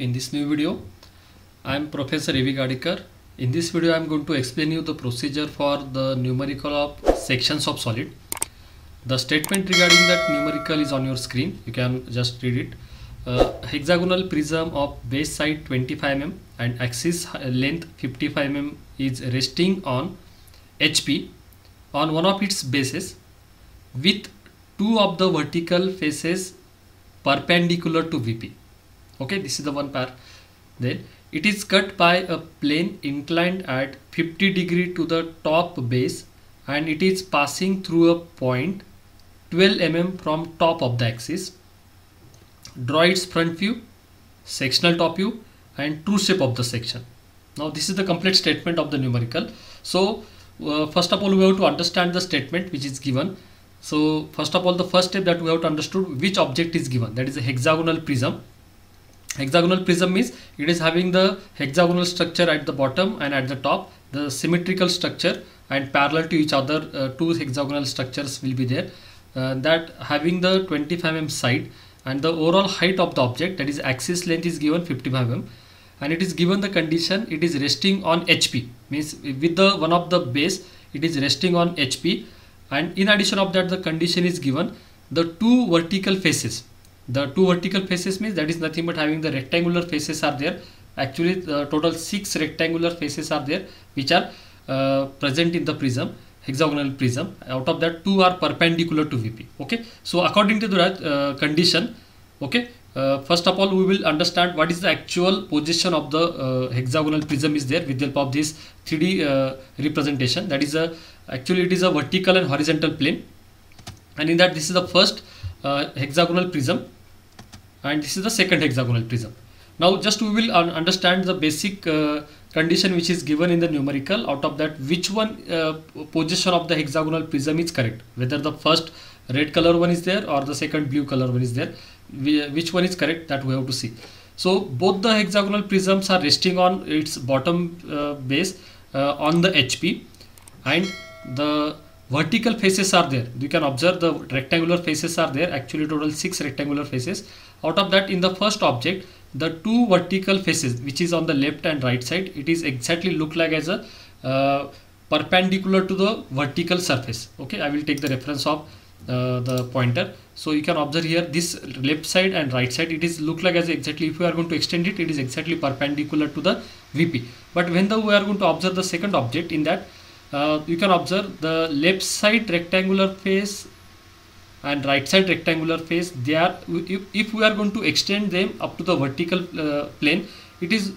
in this new video. I am Professor A.V. Gadikar. In this video I am going to explain you the procedure for the numerical of sections of solid. The statement regarding that numerical is on your screen. You can just read it. Hexagonal prism of base side 25 mm and axis length 55 mm is resting on HP on one of its bases with two of the vertical faces perpendicular to VP. Okay, this is the one part. Then it is cut by a plane inclined at 50 degree to the top base and it is passing through a point 12 mm from top of the axis. Draw its front view, sectional top view and true shape of the section. Now this is the complete statement of the numerical. So first of all we have to understand the statement which is given. So first of all, the first step that we have to understand which object is given, that is a hexagonal prism. Hexagonal prism means it is having the hexagonal structure at the bottom and at the top, the symmetrical structure and parallel to each other two hexagonal structures will be there, that having the 25 mm side, and the overall height of the object, that is axis length, is given 55 mm and it is given the condition it is resting on HP, means with the one of the base it is resting on HP. And in addition of that, the condition is given the two vertical faces. The two vertical faces means that is nothing but having the rectangular faces are there. Actually the total 6 rectangular faces are there which are present in the prism, hexagonal prism. Out of that 2 are perpendicular to VP. Okay, so according to that condition, okay, first of all we will understand what is the actual position of the hexagonal prism is there with the help of this 3D representation. That is actually it is a vertical and horizontal plane, and in that this is the first hexagonal prism and this is the second hexagonal prism. Now just we will understand the basic condition which is given in the numerical. Out of that, which one position of the hexagonal prism is correct, whether the first red color one is there or the second blue color one is there, which one is correct, that we have to see. So both the hexagonal prisms are resting on its bottom base on the HP, and the vertical faces are there. You can observe the rectangular faces are there, actually total 6 rectangular faces. Out of that, in the first object, the two vertical faces which is on the left and right side, it is exactly look like as a perpendicular to the vertical surface. Okay, I will take the reference of the pointer. So you can observe here this left side and right side, it is look like as exactly, if we are going to extend it, it is exactly perpendicular to the VP. But when we are going to observe the second object, in that you can observe the left side rectangular face and right side rectangular face, they are, if we are going to extend them up to the vertical plane, it is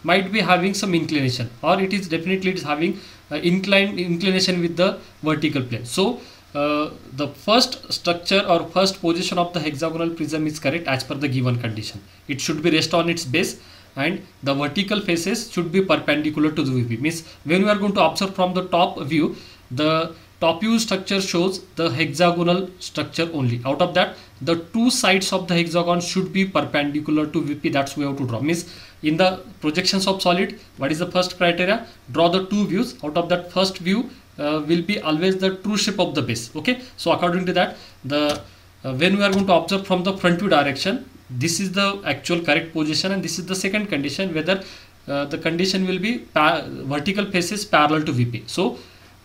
might be having some inclination, or it is definitely it is having inclination with the vertical plane. So the first structure or first position of the hexagonal prism is correct as per the given condition. It should be rest on its base and the vertical faces should be perpendicular to the VP. Means when you are going to observe from the top view, the top view structure shows the hexagonal structure only. Out of that, the two sides of the hexagon should be perpendicular to VP. That's we have to draw. Means in the projections of solid, what is the first criteria? Draw the two views. Out of that, first view will be always the true shape of the base. Okay, so according to that, the when we are going to observe from the front view direction, this is the actual correct position, and this is the second condition, whether the condition will be vertical faces parallel to VP. So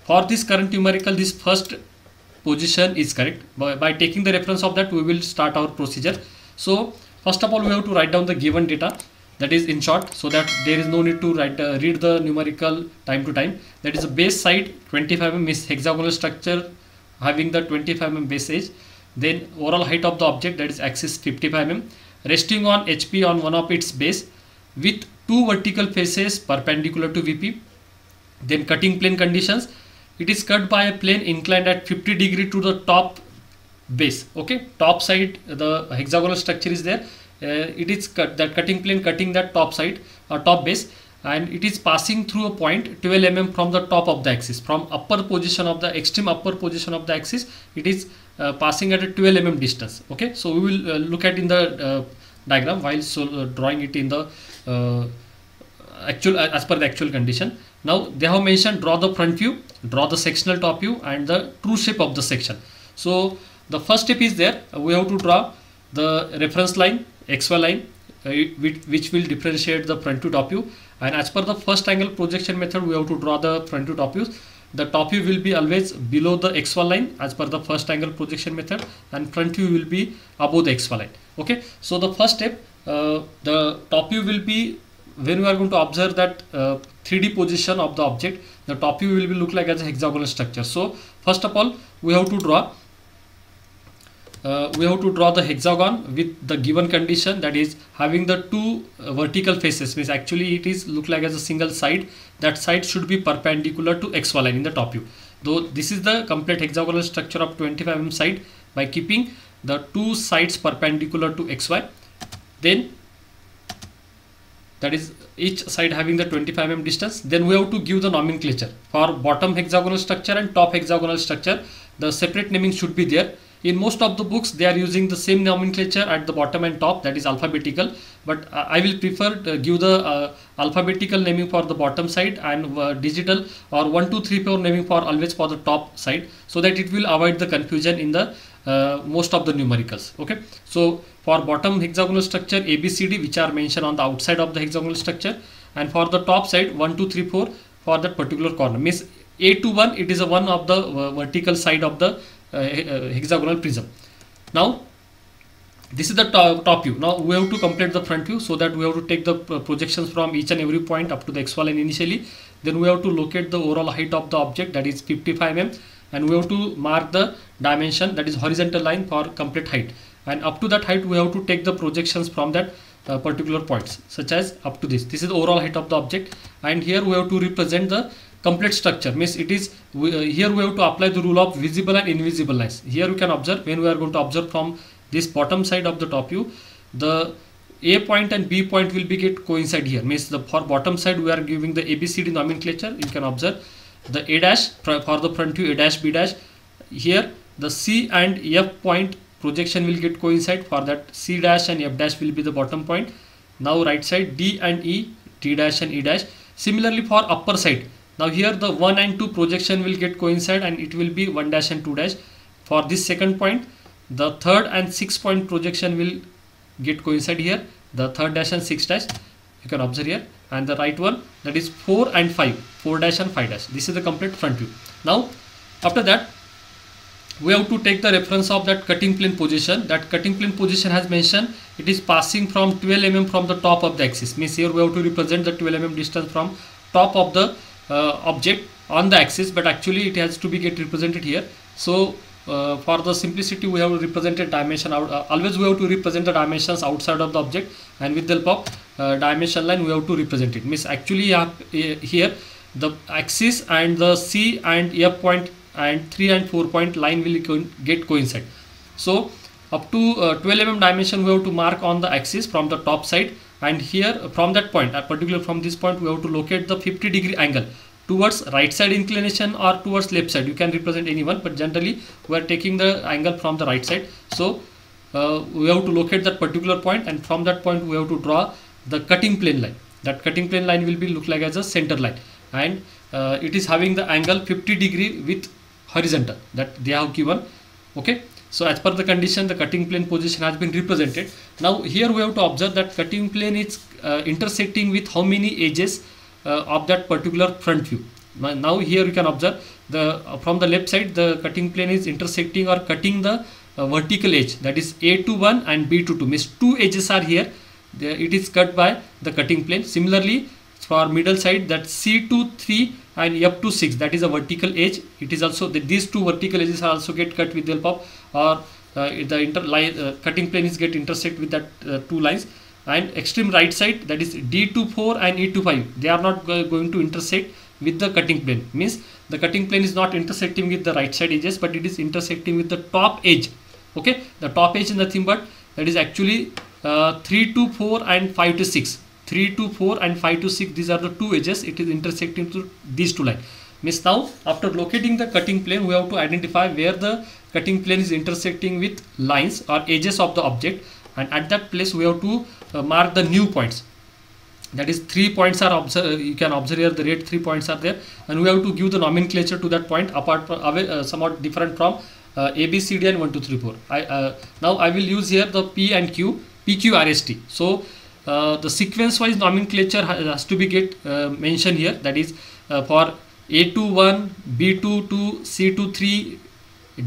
for this current numerical, this first position is correct. By taking the reference of that, we will start our procedure. So first of all, we have to write down the given data, that is in short, so that there is no need to read the numerical time to time. That is the base side 25 mm is hexagonal structure having the 25 mm base edge. Then overall height of the object, that is axis 55 mm, resting on HP on one of its base with two vertical faces perpendicular to VP. Then cutting plane conditions, it is cut by a plane inclined at 50 degree to the top base. Okay, top side the hexagonal structure is there. It is cut, that cutting plane cutting that top side or top base, and it is passing through a point 12 mm from the top of the axis, from upper position of the extreme upper position of the axis. It is passing at a 12 mm distance. Okay, so we will look at in the diagram while drawing it in the actual as per the actual condition. Now they have mentioned draw the front view, draw the sectional top view and the true shape of the section. So the first step is there, we have to draw the reference line, XY line, which will differentiate the front view top view. And as per the first angle projection method, we have to draw the front view top views. The top view will be always below the x1 line as per the first angle projection method, and front view will be above the x1 line. Okay, so the first step, the top view will be when we are going to observe that 3D position of the object. The top view will be look like as a hexagonal structure. So first of all, we have to draw the hexagon with the given condition, that is having the two vertical faces. Means actually it is look like as a single side. That side should be perpendicular to xy line in the top view. Though this is the complete hexagonal structure of 25 mm side by keeping the two sides perpendicular to xy. Then that is each side having the 25 mm distance. Then we have to give the nomenclature for bottom hexagonal structure and top hexagonal structure. The separate naming should be there. In most of the books they are using the same nomenclature at the bottom and top, that is alphabetical, but I will prefer to give the alphabetical naming for the bottom side and digital or 1 2 3 4 naming for always for the top side, so that it will avoid the confusion in the most of the numericals. Okay, so for bottom hexagonal structure ABCD, which are mentioned on the outside of the hexagonal structure, and for the top side 1 2 3 4 for that particular corner. Means A to 1, it is a one of the vertical side of the hexagonal prism. Now this is the top view. Now we have to complete the front view, so that we have to take the projections from each and every point up to the xy line initially. Then we have to locate the overall height of the object, that is 55 mm, and we have to mark the dimension, that is horizontal line for complete height, and up to that height we have to take the projections from that particular points, such as up to this is the overall height of the object. And here we have to represent the complete structure. Means it is here we have to apply the rule of visible and invisible lines. Here we can observe, when we are going to observe from this bottom side of the top view, the A point and B point will be get coincide here. Means the for bottom side we are giving the ABCD nomenclature. You can observe the A dash for the front view, A dash, B dash. Here the C and F point projection will get coincide. For that C dash and F dash will be the bottom point. Now right side D and E, T dash and E dash. Similarly for upper side, now here the 1 and 2 projection will get coincide, and it will be 1 dash and 2 dash. For this second point, the third and 6 point projection will get coincide here, the third dash and 6 dash, you can observe here. And the right one, that is 4 and 5, 4 dash and 5 dash. This is the complete front view. Now after that we have to take the reference of that cutting plane position. That cutting plane position has mentioned it is passing from 12 mm from the top of the axis. Means here we have to represent the 12 mm distance from top of the object on the axis, but actually it has to be get represented here. So for the simplicity we have represented dimension out. Always we have to represent the dimensions outside of the object, and with the help of dimension line we have to represent it. Means actually here the axis and the C and F point and 3 and 4 point line will get coincide. So up to 12 mm dimension we have to mark on the axis from the top side, and here from that point, particularly from this point, we have to locate the 50-degree angle towards right side inclination or towards left side. You can represent any one, but generally we are taking the angle from the right side. So we have to locate that particular point, and from that point we have to draw the cutting plane line. That cutting plane line will be look like as a center line, and it is having the angle 50 degree with horizontal that they have given. Okay, so as per the condition, the cutting plane position has been represented. Now here we have to observe that cutting plane is intersecting with how many edges of that particular front view. Now here you can observe the from the left side the cutting plane is intersecting or cutting the vertical edge, that is A to 1 and B to 2. Means two edges are here. It is cut by the cutting plane. Similarly for middle side, that C to 3 and F to 6, that is a vertical edge. It is also these two vertical edges are also get cut with the help of, or the cutting plane is get intersect with that two lines. And extreme right side, that is D to 4 and E to 5, they are not going to intersect with the cutting plane. Means the cutting plane is not intersecting with the right side edges, but it is intersecting with the top edge. Okay, the top edge is nothing but that is actually 3 to 4 and 5 to 6. 3 to 4 and 5 to 6, these are the two edges. It is intersecting to these two lines. Means now after locating the cutting plane, we have to identify where the cutting plane is intersecting with lines or edges of the object, and at that place we have to mark the new points. That is 3 points are observed. You can observe here the red 3 points are there, and we have to give the nomenclature to that point apart from somewhat different from A, B, C, D and 1, 2, 3, 4. Now I will use here the P and Q, PQRST. So the sequence wise nomenclature has to be get mentioned here. That is for A21, B22, C23,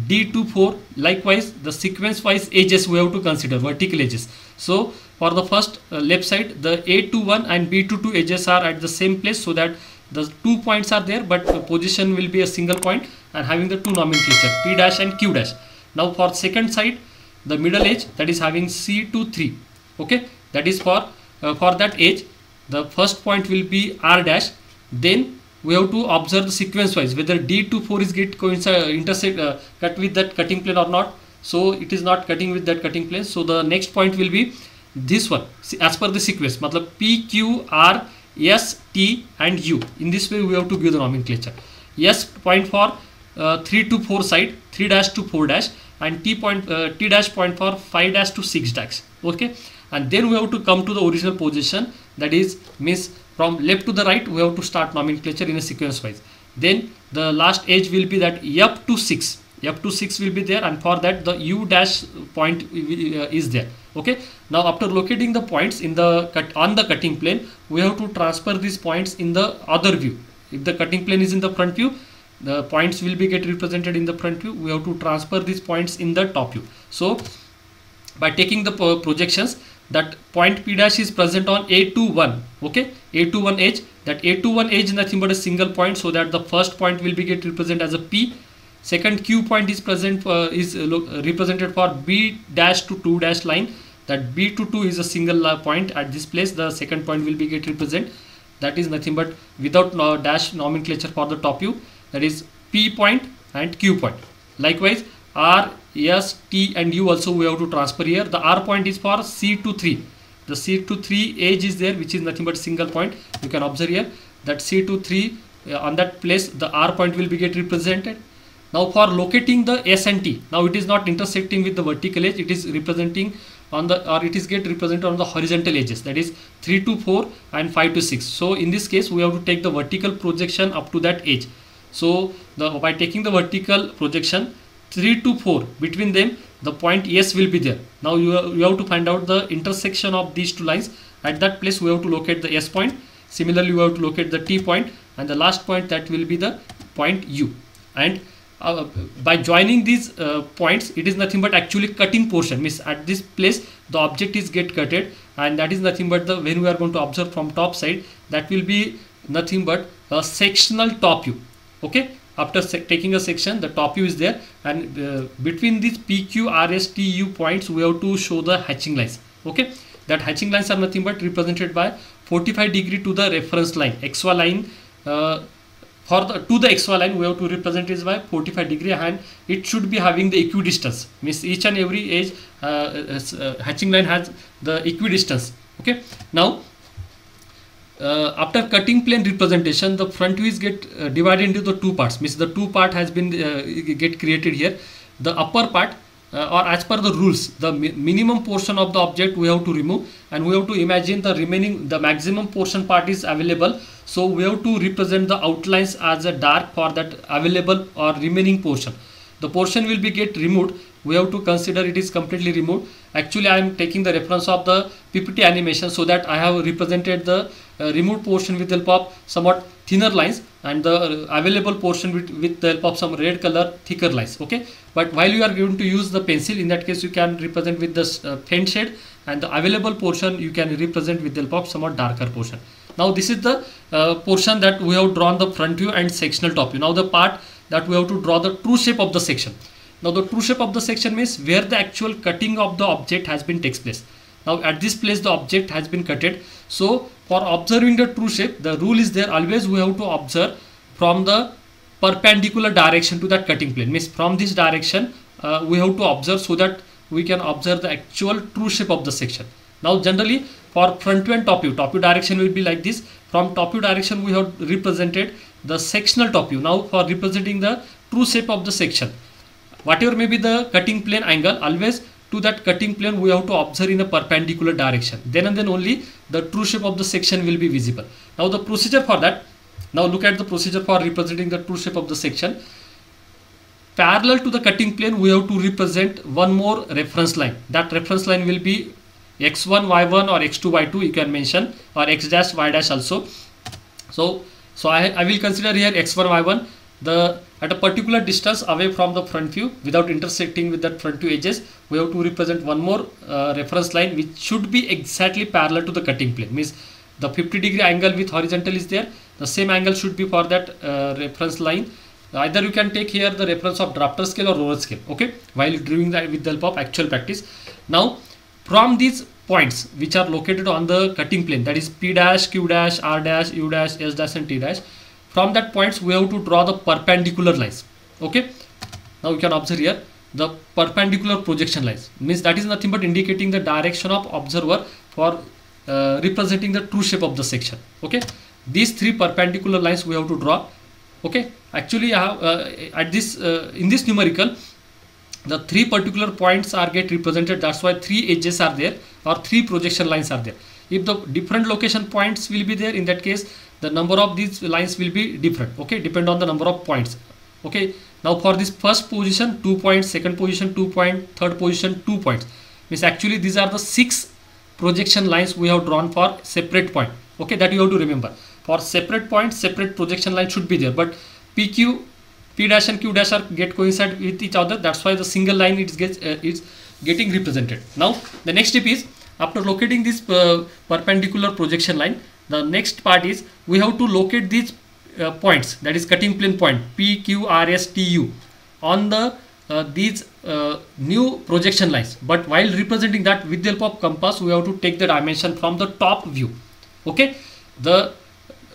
D24. Likewise, the sequence wise edges we have to consider, vertical edges. So for the first left side, the A21 and B22 edges are at the same place, so that the 2 points are there, but the position will be a single point and having the two nomenclature, P dash and Q dash. Now for second side, the middle edge, that is having C23. Okay, that is for that edge, the first point will be R dash. Then we have to observe the sequence wise whether D24 is get cut with that cutting plane or not. So it is not cutting with that cutting plane, so the next point will be this one as per the sequence, matlab P, Q, R, S, T and U. In this way we have to give the nomenclature. S point for 3 to 4 side, 3 dash to 4 dash, and T dash point for 5 dash to 6 dash. Okay, and then we have to come to the original position, that is means from left to the right we have to start nomenclature in a sequence wise. Then the last edge will be that up to 6. Up to 6 will be there, and for that the U dash point is there. Okay, now after locating the points in the on the cutting plane, we have to transfer these points in the other view. If the cutting plane is in the front view, the points will be get represented in the front view. We have to transfer these points in the top view. So by taking the projections, that point P dash is present on A21. Okay, A21 edge. That A21 edge is nothing but a single point, so that the first point will be get represented as a P. Second Q point is present represented for B dash to 2 dash line. That B to 2 is a single point at this place. The second point will be get represented. That is nothing but without dash nomenclature for the top view. That is P point and Q point. Likewise, R, S, T and U also we have to transfer here. The R point is for C to 3. The C to 3 edge is there, which is nothing but single point. You can observe here that C to 3 on that place the R point will be get represented. Now for locating the S and T, now it is not intersecting with the vertical edge, it is representing on the, or it is get represented on the horizontal edges, that is 3 to 4 and 5 to 6. So in this case we have to take the vertical projection up to that edge. So by taking the vertical projection 3 to 4, between them the point S will be there. Now you have to find out the intersection of these two lines. At that place we have to locate the S point. Similarly we have to locate the T point, and the last point, that will be the point U. And by joining these points, it is nothing but actually cutting portion, means at this place the object is get cutted, and that is nothing but the, when we are going to observe from top side, that will be nothing but a sectional top view. Okay, after taking a section, the top view is there, and between these PQ, RS, TU points we have to show the hatching lines. Okay, that hatching lines are nothing but represented by 45 degree to the reference line, XY line. To the XY line we have to represent is by 45 degree, and it should be having the equidistance, means each and every edge hatching line has the equidistance. Okay, now after cutting plane representation, the front view is get divided into the two parts, means the two part has been get created here. The upper part or as per the rules, the minimum portion of the object we have to remove, and we have to imagine the remaining, the maximum portion part is available. So we have to represent the outlines as a dark for that available or remaining portion. The portion will be get removed, we have to consider it is completely removed. Actually I am taking the reference of the PPT animation, so that I have represented the removed portion with the help of somewhat thinner lines, and the available portion with the help of some red color thicker lines. Okay, but while you are going to use the pencil, in that case you can represent with the faint shade, and the available portion you can represent with the help of somewhat darker portion. Now this is the portion that we have drawn the front view and sectional top view. Now the part that we have to draw the true shape of the section. Now the true shape of the section means where the actual cutting of the object has been takes place. Now at this place the object has been cutted. So for observing the true shape, the rule is there, always we have to observe from the perpendicular direction to that cutting plane, means from this direction we have to observe, so that we can observe the actual true shape of the section. Now generally for front view and top view direction will be like this. From top view direction we have represented the sectional top view. Now for representing the true shape of the section, whatever may be the cutting plane angle, always to that cutting plane we have to observe in a perpendicular direction. Then and then only the true shape of the section will be visible. Now the procedure for that, now look at the procedure for representing the true shape of the section. Parallel to the cutting plane we have to represent one more reference line. That reference line will be x1 y1 or x2 y2 you can mention, or x dash y dash also. So I will consider here x1 y1, at a particular distance away from the front view without intersecting with that front view edges. We have to represent one more reference line which should be exactly parallel to the cutting plane. Means the 50-degree angle with horizontal is there, the same angle should be for that reference line. Either you can take here the reference of drafter scale or roller scale, okay, while doing that with the help of actual practice. Now from these points which are located on the cutting plane, that is P dash, Q dash, R dash, U dash, S dash and T dash, from that points we have to draw the perpendicular lines. Okay, now you can observe here the perpendicular projection lines, means that is nothing but indicating the direction of observer for representing the true shape of the section. Okay, these three perpendicular lines we have to draw. Okay, actually I have in this numerical the three particular points are get represented, that's why three edges are there or three projection lines are there. If the different location points will be there, in that case the number of these lines will be different. Okay, depend on the number of points. Okay, now for this first position 2 points, second position 2 points, third position 2 points, means actually these are the 6 projection lines we have drawn for separate point. Okay, that you have to remember, for separate points separate projection line should be there, but PQ, P dash and Q dash are get coincide with each other, that's why the single line it's getting represented. Now the next step is, after locating this perpendicular projection line, the next part is we have to locate these points, that is cutting plane point P, Q, R, S, T, U on the these new projection lines. But while representing that with the help of compass, we have to take the dimension from the top view. Okay, the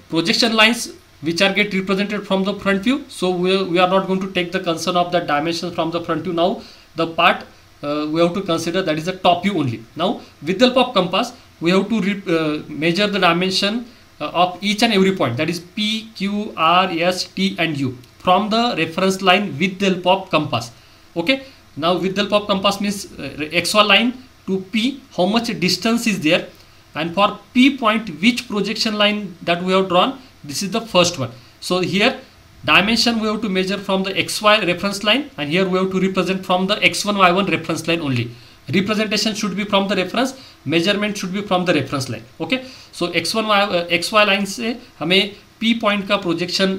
projection lines which are get represented from the front view, so we are not going to take the concern of the dimensions from the front view. Now the part we have to consider, that is the top view only. Now with the help of compass we have to measure the dimension of each and every point, that is P, Q, R, S, T and U from the reference line with the help of compass. Okay, now with the help of compass means XY line to P, how much distance is there, and for P point which projection line that we have drawn, this is the first one. So here dimension we have to measure from the XY reference line, and here we have to represent from the X1 Y1 reference line only. Representation should be from the reference, measurement should be from the reference line. Okay, so XY line से हमें P point का projection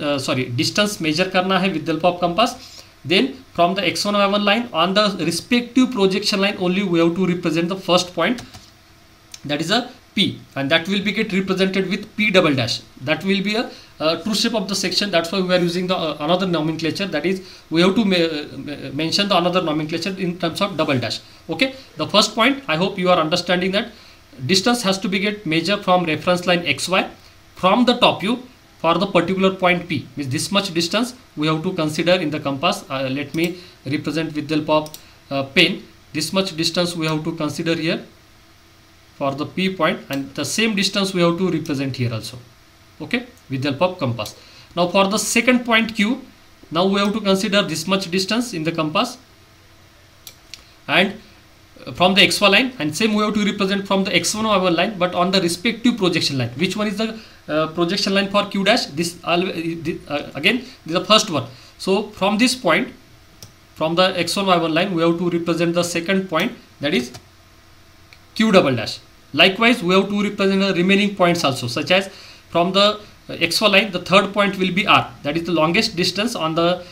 distance measure करना है with the help of compass. Then from the X1 Y1 line on the respective projection line only we have to represent the first point, that is a P, and that will be get represented with P double dash. That will be a true shape of the section. That's why we are using the another nomenclature, that is we have to mention the another nomenclature in terms of double dash. Okay, the first point, I hope you are understanding that distance has to be get measured from reference line XY from the top view for the particular point P, means this much distance we have to consider in the compass. Let me represent with the help of pen. This much distance we have to consider here for the P point, and the same distance we have to represent here also. Okay, with the help of compass. Now for the second point Q, now we have to consider this much distance in the compass and from the XY line, and same we have to represent from the X1 Y1 line, but on the respective projection line. Which one is the projection line for Q dash? This again this is the first one. So from this point, from the X1 Y1 line, we have to represent the second point, that is Q double dash. Likewise we have to represent the remaining points also, such as from the XY line the third point will be R, that is the longest distance on the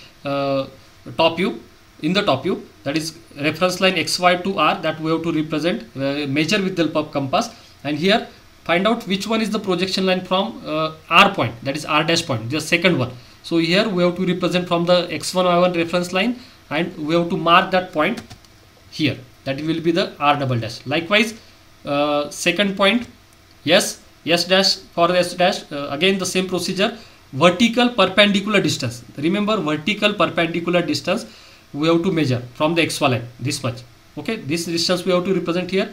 top view, in the top view, that is reference line XY to R, that we have to represent, measure with the help of compass, and here find out which one is the projection line from R point, that is R dash point, the second one. So here we have to represent from the X1 Y1 reference line, and we have to mark that point here, that will be the R double dash. Likewise second point S dash, for S dash again the same procedure, vertical perpendicular distance. Remember, vertical perpendicular distance we have to measure from the XY line, this much. Okay, this distance we have to represent here,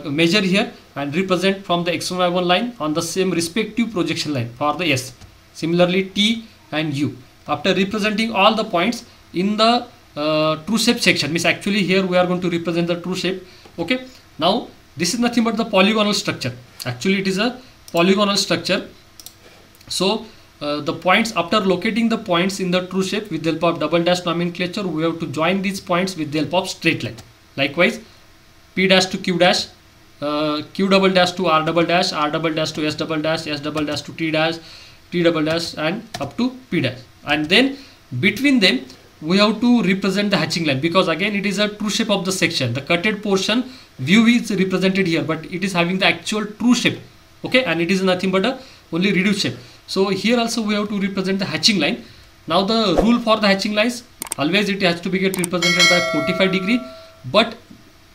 measure here and represent from the X1 Y1 line on the same respective projection line for the S. Similarly T and U. After representing all the points in the true shape section, means actually here we are going to represent the true shape. Okay, now this is nothing but the polygonal structure. Actually it is a polygonal structure. So the points, after locating the points in the true shape with the help of double dash nomenclature, we have to join these points with the help of straight line. Likewise P dash to Q dash, Q double dash to R double dash, R double dash to S double dash, S double dash to T dash, T double dash, and up to P dash. And then between them we have to represent the hatching line, because again it is a true shape of the section. The cutted portion view is represented here, but it is having the actual true shape, okay, and it is nothing but a only reduced shape. So here also we have to represent the hatching line. Now the rule for the hatching lines, always it has to be get represented by 45 degree, but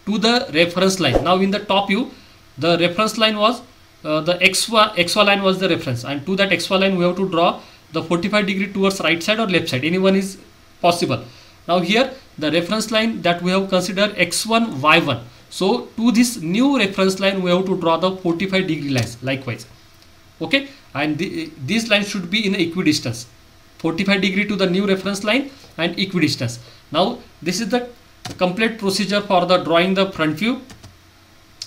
to the reference line. Now in the top view, the reference line was the XY line was the reference, and to that XY line we have to draw the 45 degree towards right side or left side, anyone is possible. Now here the reference line that we have considered X1 Y1, so to this new reference line we have to draw the 45 degree lines likewise, okay, and these lines should be in equidistance, 45 degree to the new reference line and equidistance. Now this is the complete procedure for the drawing the front view,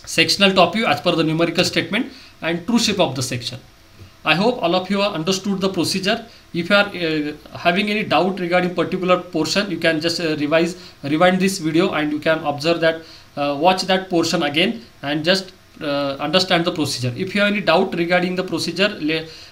sectional top view as per the numerical statement, and true shape of the section. I hope all of you have understood the procedure. If you are having any doubt regarding particular portion, you can just rewind this video and you can observe that, watch that portion again and just understand the procedure. If you have any doubt regarding the procedure,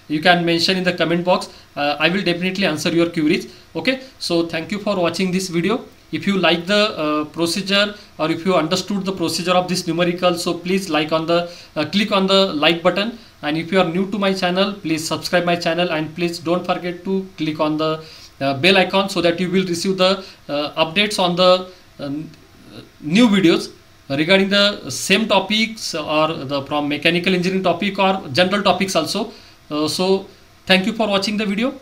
you can mention in the comment box. I will definitely answer your queries. Okay, so thank you for watching this video. If you like the procedure, or if you understood the procedure of this numerical, so please like on the click on the like button, and if you are new to my channel, please subscribe my channel, and please don't forget to click on the bell icon so that you will receive the updates on the new videos regarding the same topics, or the from mechanical engineering topic or general topics also. So thank you for watching the video.